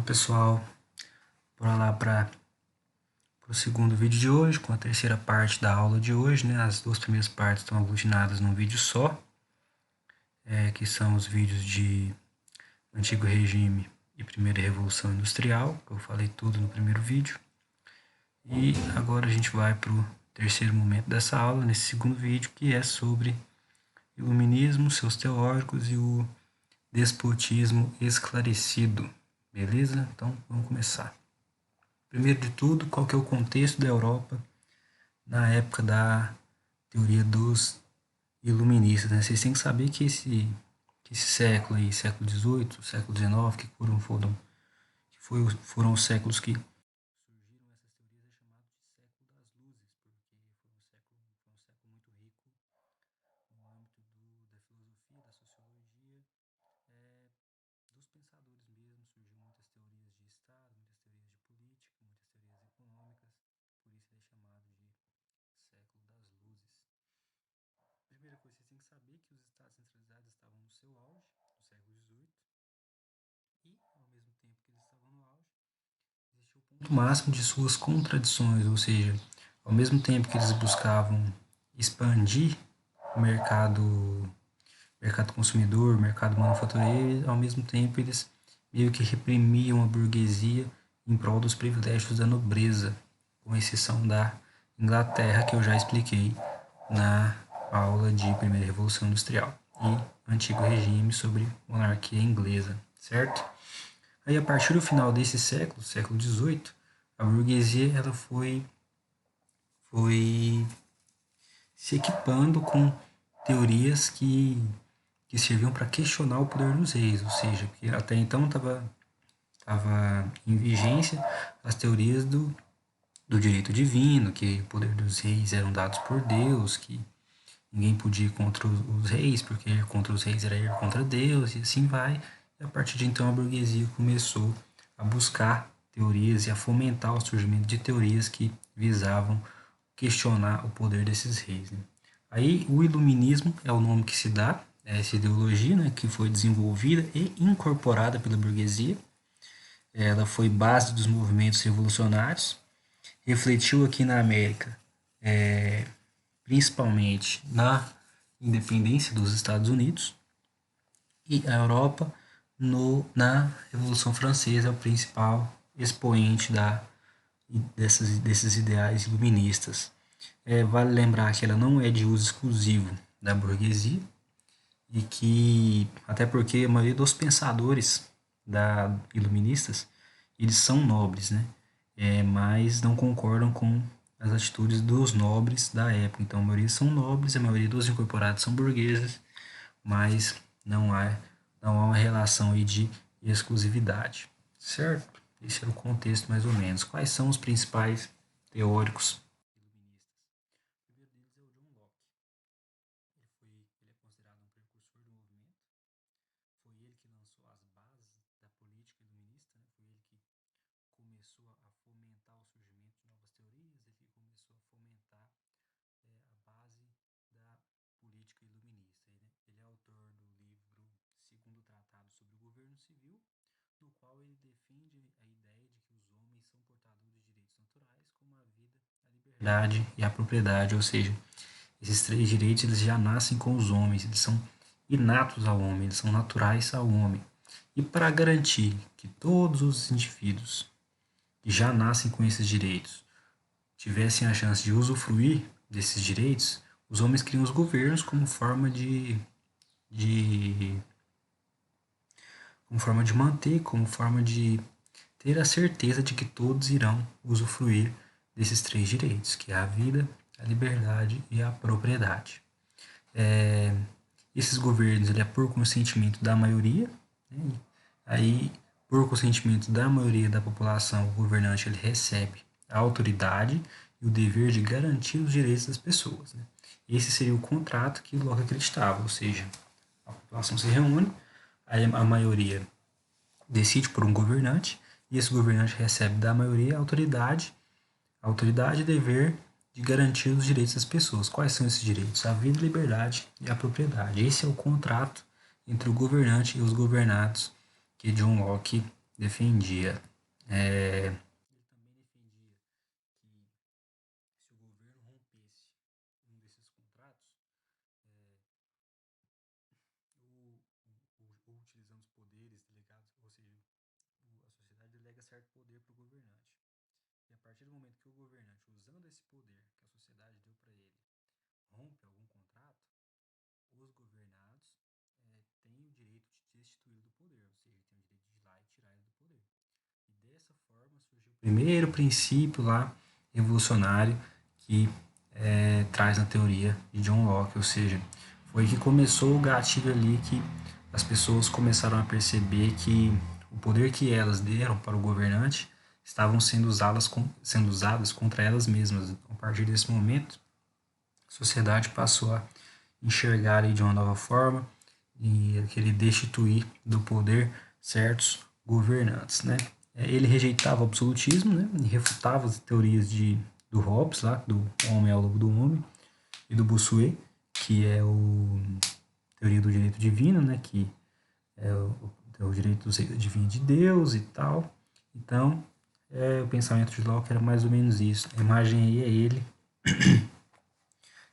Pessoal, bora lá para o segundo vídeo de hoje, com a terceira parte da aula de hoje, né? As duas primeiras partes estão aglutinadas num vídeo só, que são os vídeos de Antigo Regime e Primeira Revolução Industrial, que eu falei tudo no primeiro vídeo. E agora a gente vai para o terceiro momento dessa aula, nesse segundo vídeo, que é sobre Iluminismo, seus teóricos e o despotismo esclarecido. Beleza? Então, vamos começar. Primeiro de tudo, qual que é o contexto da Europa na época da teoria dos iluministas, né? Vocês têm que saber que esse século aí, século XVIII, século XIX, foram os séculos que surgiram essas teorias, é chamado de século das luzes, porque foi um século muito rico no âmbito da filosofia, da sociologia, dos pensadores mesmo. Surgiu muitas teorias de Estado, muitas teorias de política, muitas teorias econômicas, por isso ele é chamado de século das luzes. Primeira coisa, vocês têm que saber que os estados centralizados estavam no seu auge, no século XVIII, e, ao mesmo tempo que eles estavam no auge, existia o ponto máximo de suas contradições, ou seja, ao mesmo tempo que eles buscavam expandir o mercado consumidor, mercado manufatureiro, ao mesmo tempo eles meio que reprimiam a burguesia em prol dos privilégios da nobreza, com exceção da Inglaterra, que eu já expliquei na aula de Primeira Revolução Industrial e Antigo Regime sobre monarquia inglesa, certo? Aí, a partir do final desse século XVIII, a burguesia ela foi se equipando com teorias que serviam para questionar o poder dos reis, ou seja, que até então estava em vigência as teorias do direito divino, que o poder dos reis eram dados por Deus, que ninguém podia ir contra os reis, porque ir contra os reis era ir contra Deus, e assim vai. E a partir de então a burguesia começou a buscar teorias e a fomentar o surgimento de teorias que visavam questionar o poder desses reis, né? Aí o iluminismo é o nome que se dá a essa ideologia, né, que foi desenvolvida e incorporada pela burguesia. Ela foi base dos movimentos revolucionários, refletiu aqui na América, principalmente na independência dos Estados Unidos, e a Europa na Revolução Francesa é o principal expoente desses ideais iluministas. Vale lembrar que ela não é de uso exclusivo da burguesia, e que, até porque a maioria dos pensadores iluministas, eles são nobres, né? Mas não concordam com as atitudes dos nobres da época. Então, a maioria são nobres, a maioria dos incorporados são burgueses, mas não há uma relação aí de exclusividade, certo? Esse é o contexto mais ou menos. Quais são os principais teóricos iluministas? O primeiro deles é o John Locke. Ele é considerado um precursor do movimento. Foi ele que lançou as bases da política iluminista, né? Foi ele que começou a fomentar o surgimento de novas teorias, ele que começou a fomentar a base da política iluminista. Ele é autor do livro Segundo Tratado sobre o Governo Civil, no qual ele defende a ideia de que os homens são portadores de direitos naturais, como a vida, a liberdade e a propriedade, ou seja, esses três direitos eles já nascem com os homens, eles são inatos ao homem, eles são naturais ao homem. E para garantir que todos os indivíduos que já nascem com esses direitos tivessem a chance de usufruir desses direitos, os homens criam os governos como forma de manter, como forma de ter a certeza de que todos irão usufruir desses três direitos, que é a vida, a liberdade e a propriedade. Esses governos ele é por consentimento da maioria, né? Aí, por consentimento da maioria da população, o governante ele recebe a autoridade e o dever de garantir os direitos das pessoas, né? Esse seria o contrato que Locke acreditava, ou seja, a população se reúne, aí a maioria decide por um governante, e esse governante recebe da maioria a autoridade e dever de garantir os direitos das pessoas. Quais são esses direitos? A vida, a liberdade e a propriedade. Esse é o contrato entre o governante e os governados que John Locke defendia. Ele também defendia que se o governo rompesse um desses contratos, ou utilizando os poderes delegados, ou seja, a sociedade delega certo poder para o governante. E a partir do momento que o governante, usando esse poder que a sociedade deu para ele, rompe algum contrato, os governados têm o direito de destituí-lo do poder, ou seja, têm o direito de ir lá e tirar ele do poder. E dessa forma surgiu o primeiro princípio lá revolucionário que traz na teoria de John Locke, ou seja, foi que começou o gatilho ali que as pessoas começaram a perceber que o poder que elas deram para o governante estavam sendo usadas contra elas mesmas. A partir desse momento, a sociedade passou a enxergar de uma nova forma e querer destituir do poder certos governantes, né? Ele rejeitava o absolutismo, né? E refutava as teorias do Hobbes, lá, do homem ao lobo do homem, e do Bossuet, que é a teoria do direito divino, né? Que é o direito divino de Deus e tal. Então, o pensamento de Locke era mais ou menos isso. A imagem aí é ele,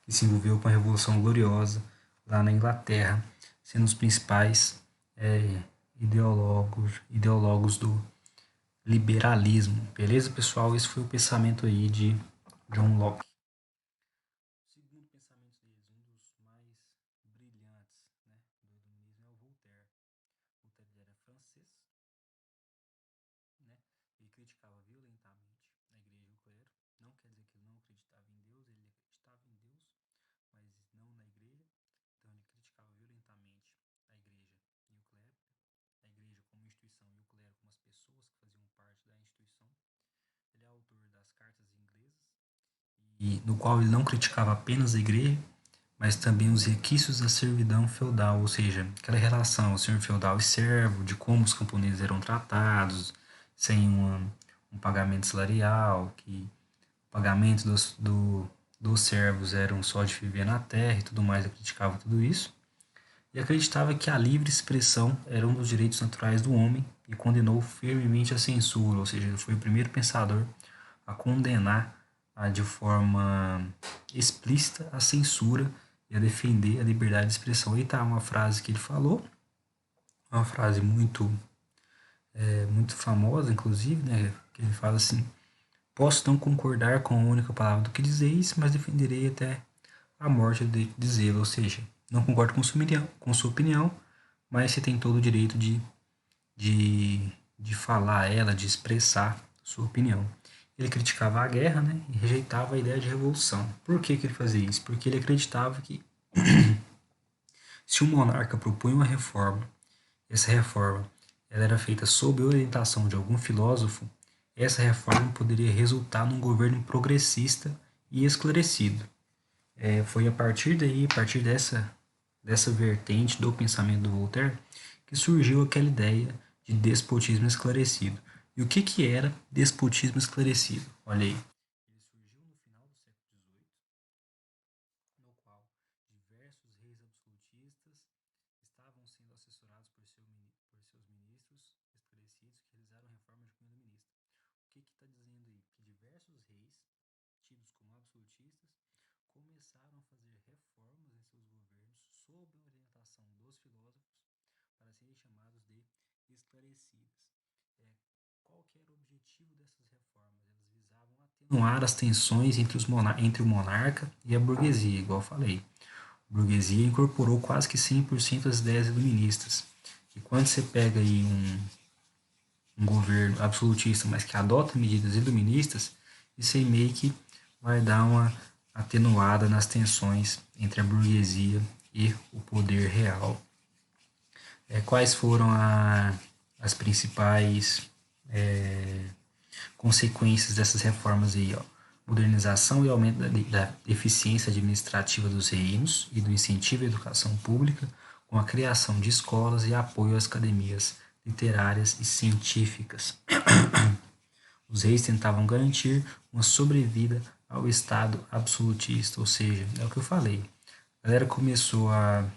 que se envolveu com a Revolução Gloriosa lá na Inglaterra, sendo os principais ideólogos do liberalismo. Beleza, pessoal? Esse foi o pensamento aí de John Locke. O segundo pensamento deles, um dos mais brilhantes, né, do iluminismo, é o Voltaire. Voltaire era francês, né? Ele criticava violentamente a igreja e o clero. Não quer dizer que ele não acreditava em Deus, ele acreditava em Deus, mas não na igreja. Então ele criticava violentamente a igreja e o clero, a igreja como instituição e o clero como as pessoas que faziam parte da instituição. Ele é autor das Cartas Inglesas, e no qual ele não criticava apenas a igreja, mas também os requisitos da servidão feudal, ou seja, aquela relação senhor feudal e servo, de como os camponeses eram tratados, sem um pagamento salarial, que o pagamento dos servos eram só de viver na terra e tudo mais. Ele criticava tudo isso e acreditava que a livre expressão era um dos direitos naturais do homem e condenou firmemente a censura, ou seja, ele foi o primeiro pensador a condenar de forma explícita a censura e a defender a liberdade de expressão. E tá uma frase que ele falou, uma frase muito famosa, inclusive, né, que ele fala assim: posso não concordar com a única palavra do que dizeis, mas defenderei até a morte de dizê-lo. Ou seja, não concordo com sua opinião, mas você tem todo o direito de falar ela, de expressar sua opinião. Ele criticava a guerra, né, e rejeitava a ideia de revolução. Por que ele fazia isso? Porque ele acreditava que se um monarca propunha uma reforma, essa reforma ela era feita sob a orientação de algum filósofo, essa reforma poderia resultar num governo progressista e esclarecido. Foi a partir daí, a partir dessa vertente do pensamento do Voltaire, que surgiu aquela ideia de despotismo esclarecido. E o que era despotismo esclarecido? Olha aí. Ele surgiu no final do século XVIII, no qual diversos reis absolutistas estavam sendo assessorados por seus ministros esclarecidos que realizaram reformas de primeiro-ministro. O que está dizendo aí? Que diversos reis, tidos como absolutistas, começaram a fazer reformas em seus governos sob a orientação dos filósofos para serem chamados de esclarecidas. Qual que era o objetivo dessas reformas? Elas visavam atenuar as tensões entre o monarca e a burguesia, igual eu falei. A burguesia incorporou quase que 100% das ideias iluministas. E quando você pega aí um governo absolutista, mas que adota medidas iluministas, isso aí meio que vai dar uma atenuada nas tensões entre a burguesia e o poder real. Quais foram as principais consequências dessas reformas aí? Ó? Modernização e aumento da eficiência administrativa dos reinos e do incentivo à educação pública, com a criação de escolas e apoio às academias literárias e científicas. Os reis tentavam garantir uma sobrevida ao Estado absolutista, ou seja, é o que eu falei. A galera começou a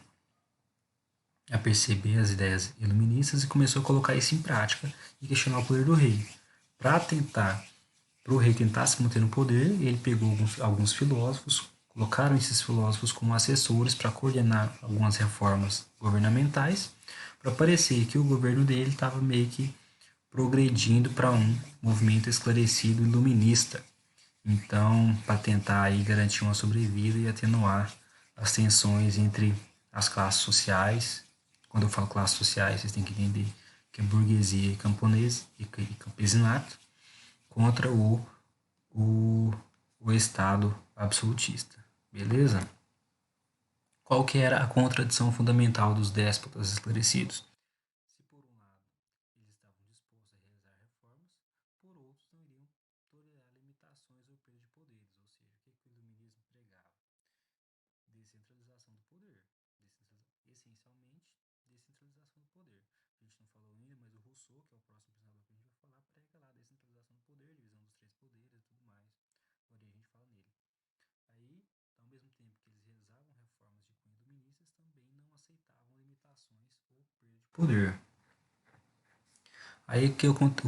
a perceber as ideias iluministas e começou a colocar isso em prática e questionar o poder do rei. Para o rei tentar se manter no poder, ele pegou alguns filósofos, colocaram esses filósofos como assessores para coordenar algumas reformas governamentais, para parecer que o governo dele estava meio que progredindo para um movimento esclarecido iluminista. Então, para tentar aí garantir uma sobrevida e atenuar as tensões entre as classes sociais. Quando eu falo classes sociais, vocês têm que entender que é burguesia e camponesa e campesinato contra o, o Estado absolutista. Beleza? Qual que era a contradição fundamental dos déspotas esclarecidos? Se por um lado eles estavam dispostos a realizar reformas, por outros não iriam tolerar limitações ou perda de poderes, ou seja, o que o iluminismo pregava? Descentralização do poder. Essencialmente, descentralização do poder. A gente não falou ainda, mas o Rousseau, que é o próximo pensador que a gente vai falar, prega lá descentralização do poder, divisão dos três poderes e tudo mais. Agora a gente fala nele. Aí, ao mesmo tempo que eles realizavam reformas de cunho iluministas, também não aceitavam limitações ou perda de poder. Aí o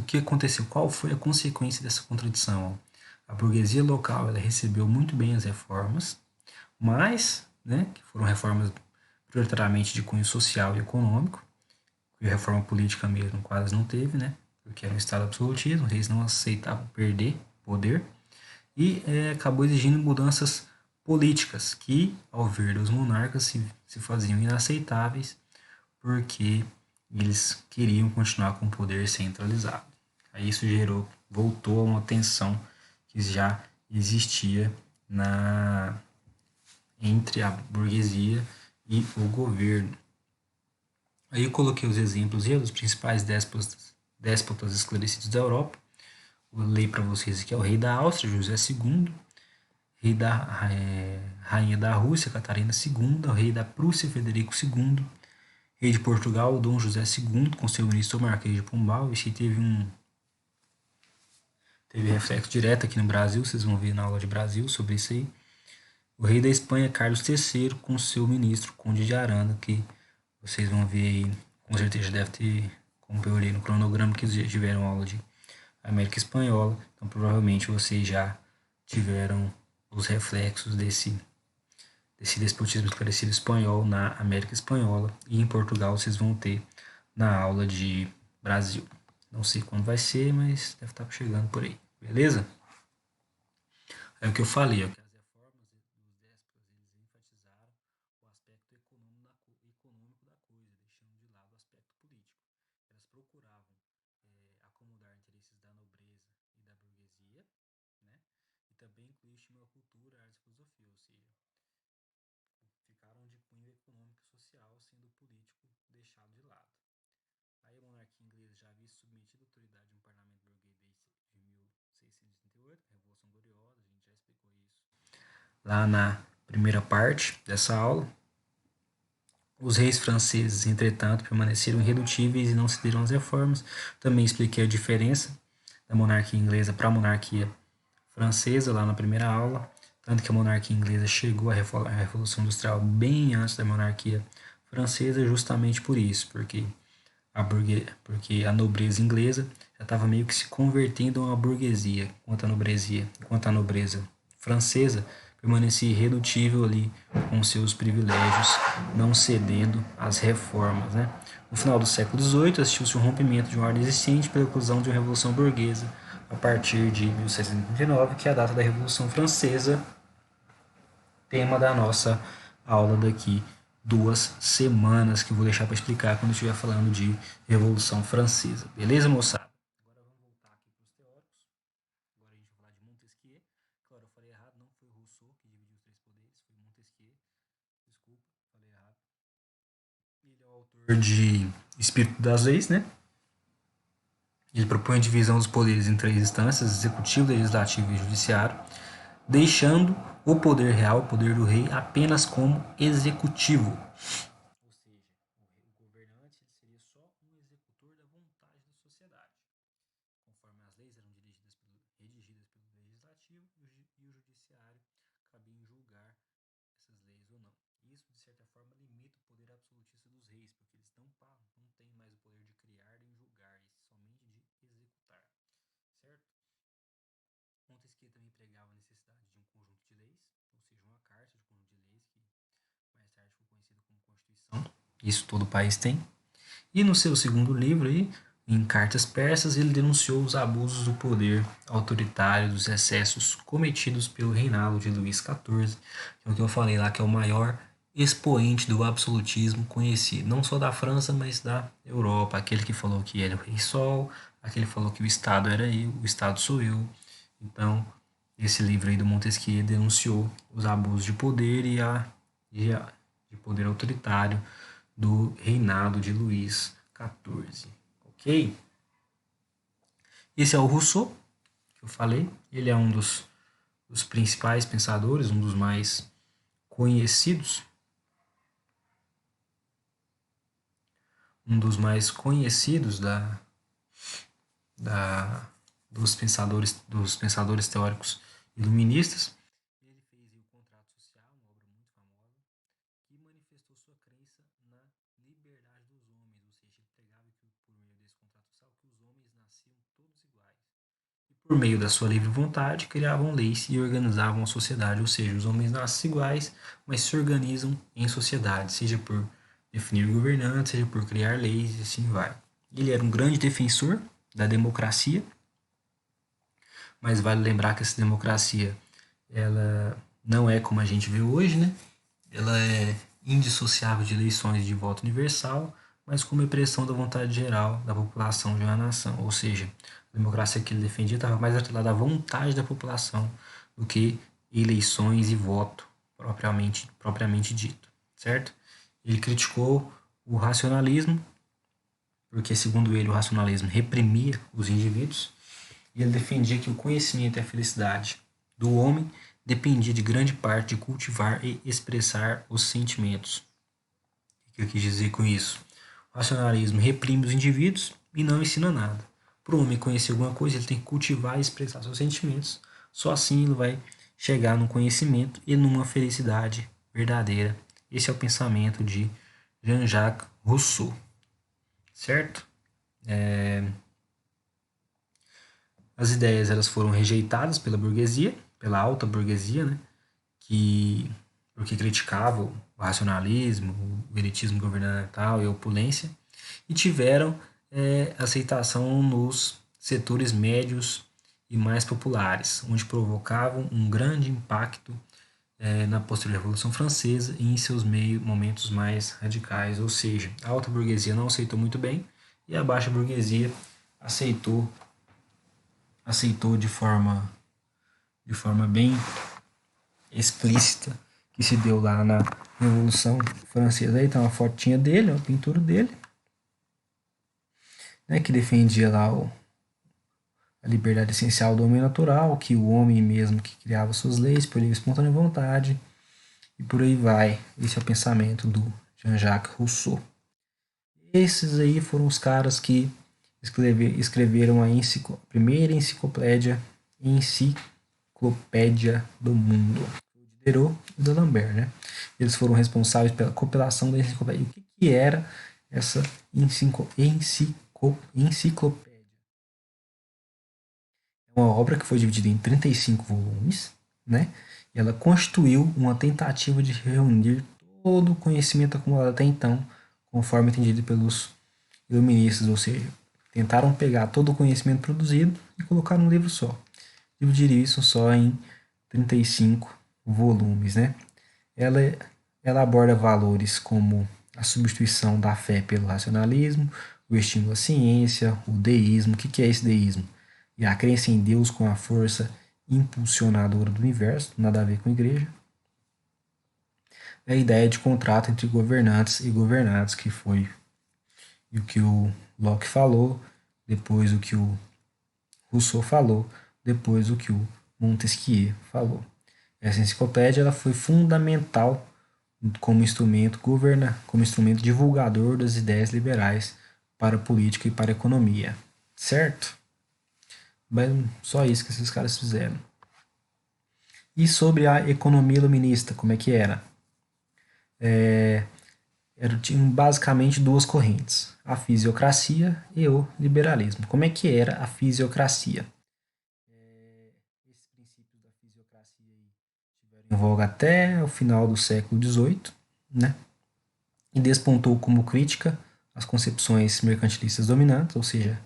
que aconteceu? Qual foi a consequência dessa contradição? A burguesia local ela recebeu muito bem as reformas, mas, né, que foram reformas prioritariamente de cunho social e econômico, e reforma política mesmo quase não teve, né, porque era um Estado absolutismo, eles não aceitavam perder poder, e acabou exigindo mudanças políticas que, ao ver dos monarcas, se faziam inaceitáveis, porque eles queriam continuar com o poder centralizado. Aí isso voltou a uma tensão que já existia entre a burguesia e o governo. Aí eu coloquei os exemplos dos principais déspotas esclarecidos da Europa. Vou ler para vocês aqui: é o rei da Áustria, José II, rainha da Rússia, Catarina II, o rei da Prússia, Frederico II, rei de Portugal, Dom José II, com seu ministro Marquês de Pombal. Isso teve reflexo direto aqui no Brasil, vocês vão ver na aula de Brasil sobre isso aí. O rei da Espanha, Carlos III, com seu ministro, Conde de Aranda, que vocês vão ver aí, com certeza deve ter, como eu olhei no cronograma, que já tiveram aula de América Espanhola, então provavelmente vocês já tiveram os reflexos desse despotismo esclarecido espanhol na América Espanhola, e em Portugal vocês vão ter na aula de Brasil. Não sei quando vai ser, mas deve estar chegando por aí, beleza? É o que eu falei, ó, que as reformas dos déspotas eles enfatizaram o aspecto econômico da coisa, deixando de lado o aspecto político. Elas procuravam acomodar interesses da nobreza e da burguesia, né? E também incluir estímulo à cultura, arte e filosofia, ou seja, ficaram de cunho econômico e social, sendo o político deixado de lado. Aí a monarquia inglesa já havia submetido a autoridade de um parlamento burguês desde 1638, a Revolução Gloriosa, a gente já explicou isso lá na primeira parte dessa aula. Os reis franceses, entretanto, permaneceram irredutíveis e não cederam às reformas. Também expliquei a diferença da monarquia inglesa para a monarquia francesa lá na primeira aula. Tanto que a monarquia inglesa chegou à Revolução Industrial bem antes da monarquia francesa, justamente por isso, porque a nobreza inglesa já estava meio que se convertendo a uma burguesia, enquanto a nobreza francesa permanecia irredutível ali com seus privilégios, não cedendo às reformas. Né? No final do século XVIII, assistiu-se um rompimento de uma ordem existente pela eclosão de uma revolução burguesa a partir de 1789, que é a data da Revolução Francesa, tema da nossa aula daqui 2 semanas, que eu vou deixar para explicar quando eu estiver falando de Revolução Francesa. Beleza, moçada? Agora vamos voltar aqui para os teóricos. Agora a gente vai falar de Montesquieu. Claro, eu falei errado, não foi Rousseau que dividiu os três poderes, foi Montesquieu. Desculpa, falei errado. Ele é o autor de Espírito das Leis, né? Ele propõe a divisão dos poderes em três instâncias: executivo, legislativo e judiciário, deixando o poder real, o poder do rei, apenas como executivo. Ou seja, o governante seria só um executor da vontade da sociedade, conforme as leis eram redigidas pelo legislativo e o judiciário cabia em julgar essas leis ou não. isso, de certa forma, limita o poder absolutista dos reis, porque eles não têm mais o poder de criar nem julgar, e somente de executar, certo? Montesquieu também pregava a necessidade de um conjunto de leis, ou seja, uma carta de conjunto de leis, que mais tarde ficou conhecido como Constituição. Isso todo país tem. E no seu segundo livro, aí, em Cartas Persas, ele denunciou os abusos do poder autoritário, dos excessos cometidos pelo reinado de Luís XIV, que é o que eu falei lá, que é o maior expoente do absolutismo conhecido, não só da França, mas da Europa. Aquele que falou que ele é o rei sol, aquele que falou que o Estado era eu, o Estado sou eu. Então, esse livro aí do Montesquieu denunciou os abusos de poder de poder autoritário do reinado de Luís XIV. Ok? Esse é o Rousseau, que eu falei. Ele é dos principais pensadores, um dos mais conhecidos. Um dos mais conhecidos da, dos pensadores teóricos iluministas. Ele fez o Contrato Social, uma obra muito famosa, que manifestou sua crença na liberdade dos homens, ou seja, ele pregava que por meio desse contrato social que os homens nasciam todos iguais. E por meio da sua livre vontade, criavam leis e organizavam a sociedade, ou seja, os homens nascem iguais, mas se organizam em sociedade, seja por definir governantes, seja por criar leis e assim vai. Ele era um grande defensor da democracia, mas vale lembrar que essa democracia ela não é como a gente vê hoje, né? Ela é indissociável de eleições de voto universal, mas como expressão da vontade geral da população de uma nação. Ou seja, a democracia que ele defendia estava mais atrelada à vontade da população do que eleições e voto propriamente dito, certo? Ele criticou o racionalismo, porque, segundo ele, o racionalismo reprimia os indivíduos, e ele defendia que o conhecimento e a felicidade do homem dependia de grande parte de cultivar e expressar os sentimentos. O que eu quis dizer com isso? O racionalismo reprime os indivíduos e não ensina nada. Para o homem conhecer alguma coisa, ele tem que cultivar e expressar seus sentimentos. Só assim ele vai chegar no conhecimento e numa felicidade verdadeira. Esse é o pensamento de Jean-Jacques Rousseau, certo? As ideias elas foram rejeitadas pela burguesia, pela alta burguesia, né? Que porque criticava o racionalismo, o elitismo governamental e a opulência, e tiveram aceitação nos setores médios e mais populares, onde provocavam um grande impacto na posterior Revolução Francesa e em seus momentos mais radicais, ou seja, a alta burguesia não aceitou muito bem e a baixa burguesia aceitou de forma bem explícita, que se deu lá na Revolução Francesa. Aí tá uma fotinha dele, uma pintura dele, né, que defendia lá a liberdade essencial do homem natural, que o homem mesmo que criava suas leis por livre e espontânea vontade, e por aí vai. Esse é o pensamento do Jean-Jacques Rousseau. Esses aí foram os caras que escreveram a primeira enciclopédia do mundo. Diderot e D'Alembert, né? Eles foram responsáveis pela compilação da enciclopédia. O que era essa enciclopédia? É uma obra que foi dividida em 35 volumes, né? E ela constituiu uma tentativa de reunir todo o conhecimento acumulado até então, conforme entendido pelos iluministas, ou seja, tentaram pegar todo o conhecimento produzido e colocar num livro só. Dividir isso só em 35 volumes, né? Ela, ela aborda valores como a substituição da fé pelo racionalismo, o estímulo à ciência, o deísmo. O que é esse deísmo? E a crença em Deus com a força impulsionadora do universo, nada a ver com a igreja. A ideia de contrato entre governantes e governados, que foi o que o Locke falou, depois o que o Rousseau falou, depois o que o Montesquieu falou. Essa enciclopédia ela foi fundamental como como instrumento divulgador das ideias liberais para a política e para a economia, certo? Mas só isso que esses caras fizeram. E sobre a economia iluminista, como é que era? tinham basicamente duas correntes, a fisiocracia e o liberalismo. Como é que era a fisiocracia? Esses princípios da fisiocracia tiveram em voga até o final do século XVIII, né? E despontou como crítica as concepções mercantilistas dominantes, ou seja,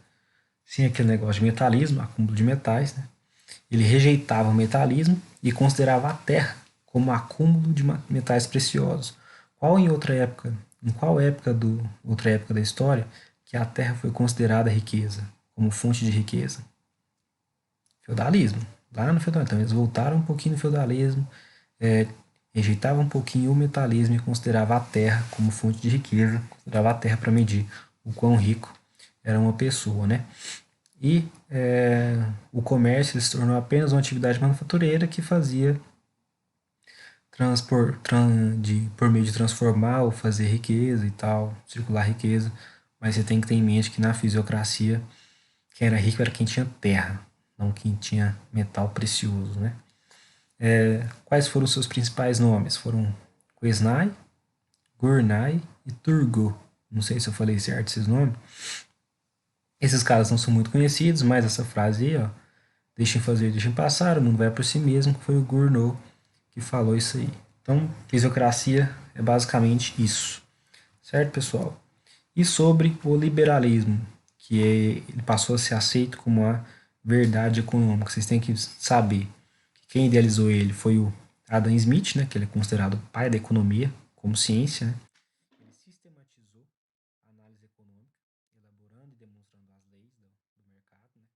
sem aquele negócio de metalismo, acúmulo de metais, né? Ele rejeitava o metalismo e considerava a terra como acúmulo de metais preciosos. Em qual época outra época da história que a terra foi considerada riqueza, como fonte de riqueza? Feudalismo. Lá no feudalismo. Então eles voltaram um pouquinho no feudalismo, rejeitavam um pouquinho o metalismo e considerava a terra como fonte de riqueza, considerava a terra para medir o quão rico era uma pessoa, né? E o comércio se tornou apenas uma atividade manufatureira que fazia por meio de transformar ou fazer riqueza e tal, circular riqueza. Mas você tem que ter em mente que na fisiocracia, quem era rico era quem tinha terra, não quem tinha metal precioso, né? Quais foram os seus principais nomes? Foram Quesnay, Gurnay e Turgot. Não sei se eu falei certo esses nomes. Esses caras não são muito conhecidos, mas essa frase aí, ó, deixem fazer, deixem passar, o mundo vai por si mesmo, foi o Gournot que falou isso aí. Então, fisiocracia é basicamente isso. Certo, pessoal? E sobre o liberalismo, que ele passou a ser aceito como a verdade econômica. Vocês têm que saber que quem idealizou ele foi o Adam Smith, né, que ele é considerado o pai da economia como ciência. Né? Ele sistematizou a análise econômica, elaborando e demonstrando as leis do mercado. Né?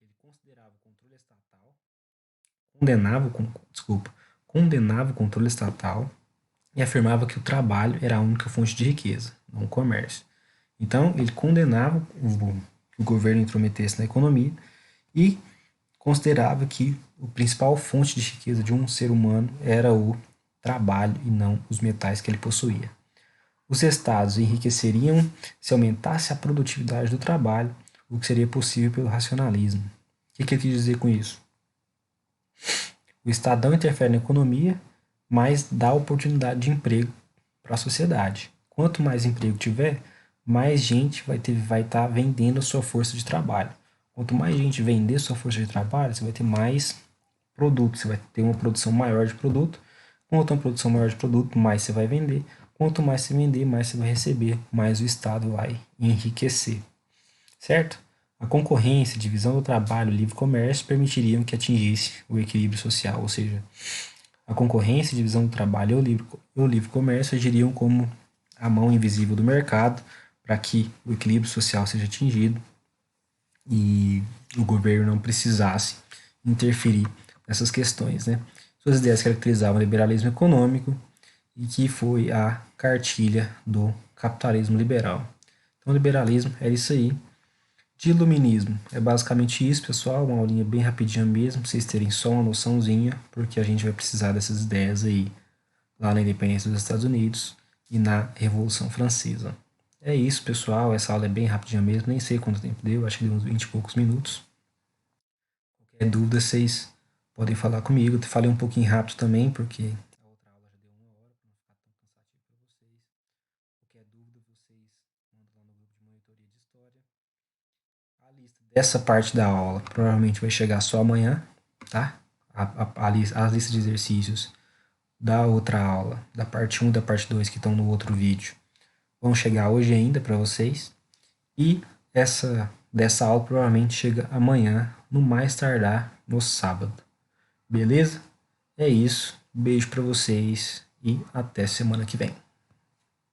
Ele considerava o controle estatal, condenava o controle estatal e afirmava que o trabalho era a única fonte de riqueza, não o comércio. Então, ele condenava que o governo intrometesse na economia e considerava que a principal fonte de riqueza de um ser humano era o trabalho e não os metais que ele possuía. Os estados enriqueceriam se aumentasse a produtividade do trabalho, o que seria possível pelo racionalismo. O que ele quis dizer com isso? O Estado não interfere na economia, mas dá oportunidade de emprego para a sociedade. Quanto mais emprego tiver, mais gente vai estar vendendo a sua força de trabalho. Quanto mais gente vender sua força de trabalho, você vai ter mais produto, você vai ter uma produção maior de produto. Quanto uma produção maior de produto, mais você vai vender. Quanto mais você vender, mais você vai receber, mais o Estado vai enriquecer. Certo? A concorrência, divisão do trabalho, o livre comércio permitiriam que atingisse o equilíbrio social, ou seja, a concorrência, divisão do trabalho e o livre comércio agiriam como a mão invisível do mercado para que o equilíbrio social seja atingido e o governo não precisasse interferir nessas questões. Né? Suas ideias caracterizavam o liberalismo econômico e que foi a cartilha do capitalismo liberal. Então, o liberalismo é isso aí. De iluminismo, é basicamente isso, pessoal, uma aulinha bem rapidinha mesmo, pra vocês terem só uma noçãozinha, porque a gente vai precisar dessas ideias aí lá na independência dos Estados Unidos e na Revolução Francesa. É isso, pessoal, essa aula é bem rapidinha mesmo, nem sei quanto tempo deu, acho que deu uns 20 e poucos minutos. Qualquer dúvida, vocês podem falar comigo, eu falei um pouquinho rápido também, porque a outra aula já deu 1 hora, para não ficar tão cansativo para vocês. Qualquer dúvida, vocês mandam lá no grupo de monitoria de história. A lista dessa parte da aula provavelmente vai chegar só amanhã, tá? As listas de exercícios da outra aula, da parte 1 e da parte 2 que estão no outro vídeo, vão chegar hoje ainda para vocês. E essa dessa aula provavelmente chega amanhã, no mais tardar no sábado. Beleza? É isso. Beijo para vocês e até semana que vem.